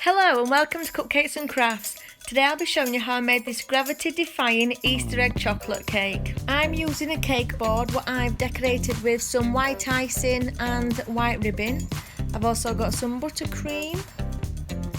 Hello and welcome to Cupcakes and Crafts. Today I'll be showing you how I made this gravity-defying Easter egg chocolate cake. I'm using a cake board what I've decorated with some white icing and white ribbon. I've also got some buttercream.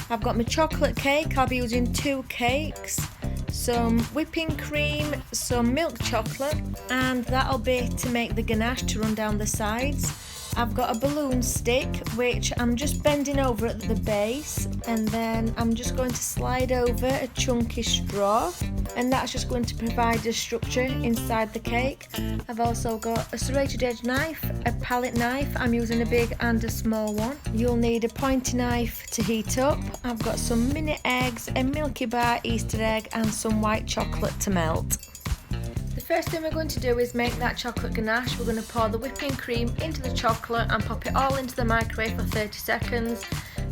I've got my chocolate cake. I'll be using 2 cakes, some whipping cream, some milk chocolate, and that'll be to make the ganache to run down the sides. I've got a balloon stick which I'm just bending over at the base, and then I'm just going to slide over a chunky straw, and that's just going to provide a structure inside the cake. I've also got a serrated edge knife, a palette knife. I'm using a big and a small one. You'll need a pointy knife to heat up. I've got some mini eggs, a Milky Bar Easter egg and some white chocolate to melt. The first thing we're going to do is make that chocolate ganache. We're going to pour the whipping cream into the chocolate and pop it all into the microwave for 30 seconds,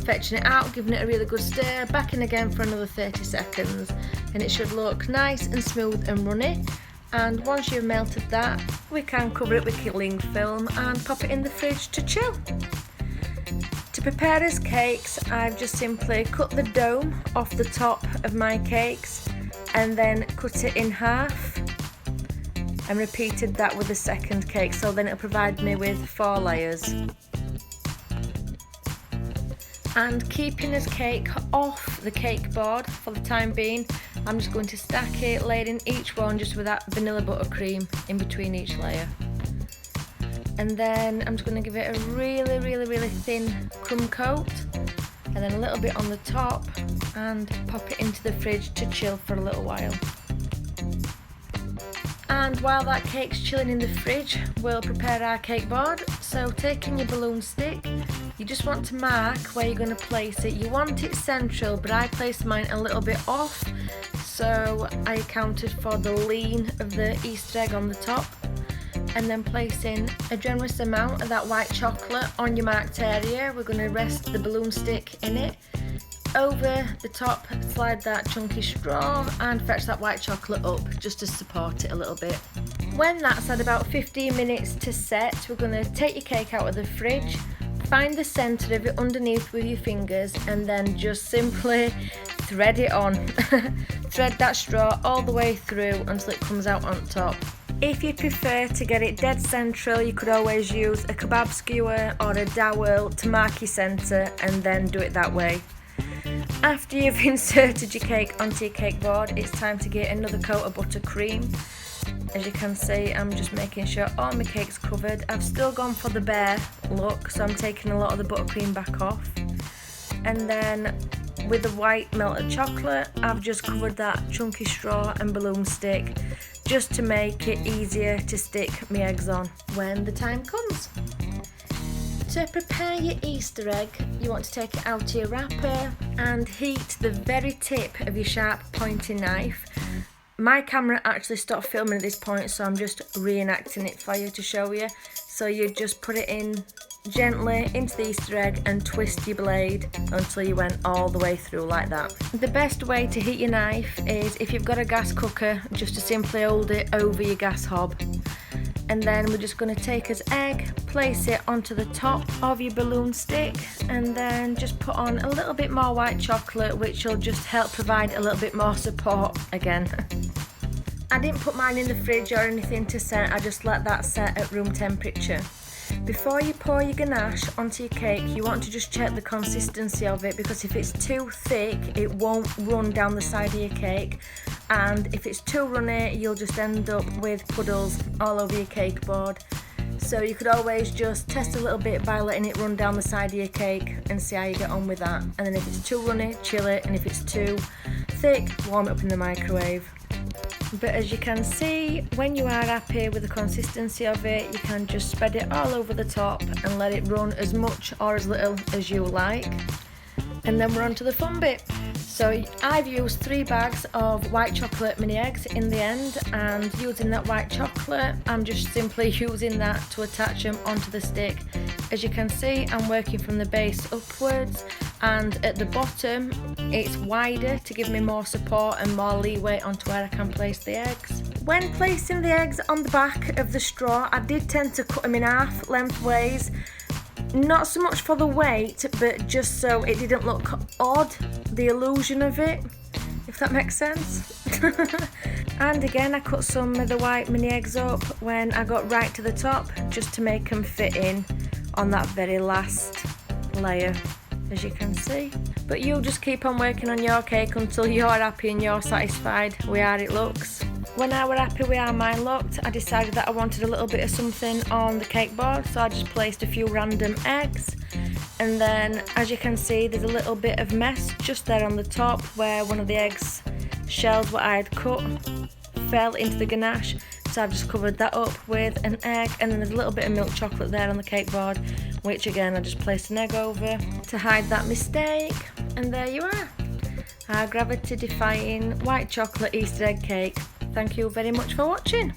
fetching it out, giving it a really good stir, back in again for another 30 seconds, and it should look nice and smooth and runny. And once you've melted that, we can cover it with cling film and pop it in the fridge to chill. To prepare as cakes, I've just simply cut the dome off the top of my cakes and then cut it in half, and repeated that with the second cake, so then it'll provide me with 4 layers. And keeping this cake off the cake board for the time being, I'm just going to stack it, layering each one just with that vanilla buttercream in between each layer. And then I'm just going to give it a really thin crumb coat, and then a little bit on the top, and pop it into the fridge to chill for a little while. And while that cake's chilling in the fridge, we'll prepare our cake board. So taking your balloon stick, you just want to mark where you're going to place it. You want it central, but I placed mine a little bit off, so I accounted for the lean of the Easter egg on the top. And then placing a generous amount of that white chocolate on your marked area. We're going to rest the balloon stick in it. Over the top, slide that chunky straw and fetch that white chocolate up just to support it a little bit. When that's had about 15 minutes to set, we're going to take your cake out of the fridge, find the centre of it underneath with your fingers, and then just simply thread it on. Thread that straw all the way through until it comes out on top. If you prefer to get it dead central, you could always use a kebab skewer or a dowel to mark your centre and then do it that way. After you've inserted your cake onto your cake board, it's time to get another coat of buttercream. As you can see, I'm just making sure all my cake's covered. I've still gone for the bare look, so I'm taking a lot of the buttercream back off. And then with the white melted chocolate, I've just covered that chunky straw and balloon stick just to make it easier to stick my eggs on when the time comes. To prepare your Easter egg, you want to take it out of your wrapper and heat the very tip of your sharp pointy knife. My camera actually stopped filming at this point, so I'm just reenacting it for you to show you. So you just put it in gently into the Easter egg and twist your blade until you went all the way through like that. The best way to heat your knife is, if you've got a gas cooker, just to simply hold it over your gas hob. And then we're just going to take his egg, place it onto the top of your balloon stick, and then just put on a little bit more white chocolate, which will just help provide a little bit more support again. I didn't put mine in the fridge or anything to set, I just let that set at room temperature. Before you pour your ganache onto your cake, you want to just check the consistency of it, because if it's too thick, it won't run down the side of your cake. And if it's too runny, you'll just end up with puddles all over your cake board. So you could always just test a little bit by letting it run down the side of your cake and see how you get on with that. And then if it's too runny, chill it, and if it's too thick, warm it up in the microwave. But as you can see, when you are happy with the consistency of it, you can just spread it all over the top and let it run as much or as little as you like. And then we're on to the fun bit. So I've used 3 bags of white chocolate mini eggs in the end, and using that white chocolate, I'm just simply using that to attach them onto the stick. As you can see, I'm working from the base upwards, and at the bottom it's wider to give me more support and more leeway onto where I can place the eggs. When placing the eggs on the back of the straw, I did tend to cut them in half lengthways Not so much for the weight, but just so it didn't look odd, the illusion of it, if that makes sense. And again, I cut some of the white mini eggs up when I got right to the top, just to make them fit in on that very last layer, as you can see. But you'll just keep on working on your cake until you're happy and you're satisfied with how it looks. When I were happy with how mine looked, I decided that I wanted a little bit of something on the cake board, so I just placed a few random eggs. And then, as you can see, there's a little bit of mess just there on the top where one of the eggs shells what I had cut fell into the ganache. So I've just covered that up with an egg, and then there's a little bit of milk chocolate there on the cake board, which again I just placed an egg over to hide that mistake. And there you are, our gravity defying white chocolate Easter egg cake. Thank you very much for watching.